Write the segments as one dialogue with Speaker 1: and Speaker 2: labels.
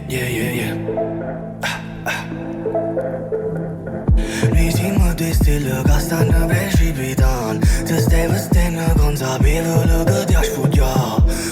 Speaker 1: yeah, yeah, yeah. Nici de stilă ca asta ne precipitan. Te stai vestendo consapevole că te-aș putea.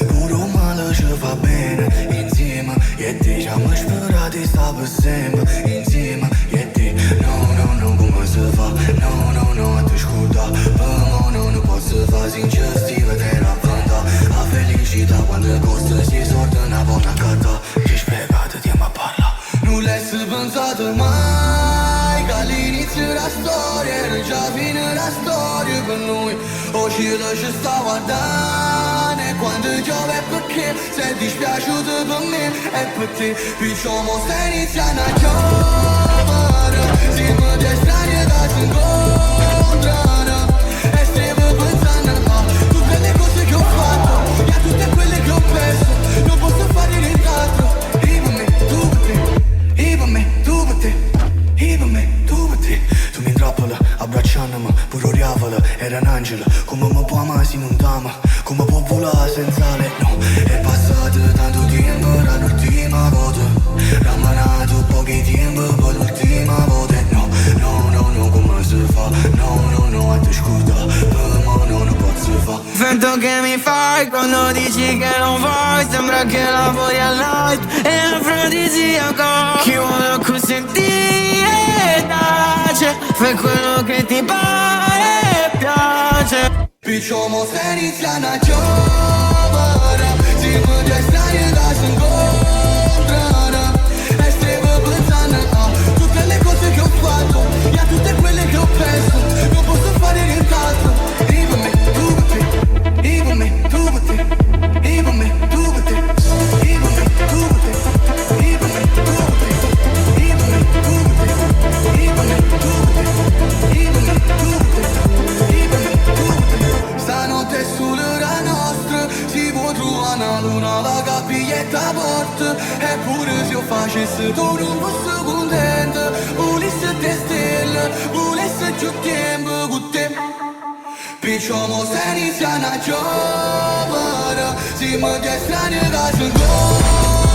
Speaker 1: Pur o mală și va bene insieme. E te și-am spărat de sta per sempre insieme. E te, no, no, no, come se fa? No, no, no, te scuda. Per mo no, non posso fa sincer stiva te la vanta. A felicità quando costa si sorda una buona carta. Ci spiegate tempo a parla. Non l'hai pensato mai che all'inizio della storia era già fine la storia per noi. O cielo ci sta guardando e quando piove è perché sei dispiaciuto per me e per te. Diciamo stai iniziando a giovere. Siamo due strani che si incontrano e stiamo pensando a tutte le cose che ho fatto e a tutte quelle che ho perso. Non posso fare nient'altro. Io per me, tu per te. Io per me, tu per te. Io per me, tu per te. Tu mi intrappola, abbracciandomi, pure oriavola. Era un angelo, come mi può amare se non t'ama. Come può volare senza lei, no. È passato tanto tempo dall'ultima volta. Rammanato pochi tempo per l'ultima volta. No, no, no, no, come si fa? No, no, no, a te scusa. Per me no, non posso fa.
Speaker 2: Vento che mi fai quando dici che non vuoi. Sembra che lavori al night. È afrodisiaco. Chi vuole così tace. Fai quello che ti pare e piace.
Speaker 1: Diciamo stai iniziando a giovere. Siamo due strani che si incontrano e stiamo pensando a tutte le cose che ho fatto e a tutte quelle che ho perso. Non posso fare nient'altro. Io per me, tu per te. Io per me, tu per te. Io per me, tu per te. Io per me, tu per te. Io per me, tu per te. Io per me, tu per te. Io per me, tu per te. Io per me, tu per te. Io per me, tu per te. Stanotte è solo la nostra. Si può trovare una luna, la capiglietta a porta. Eppure se io facessi tu non fossi contento. Volessi te stelle, volessi più tempo con te. Diciamo stai iniziando a giovere. Siamo due strani che si incontrano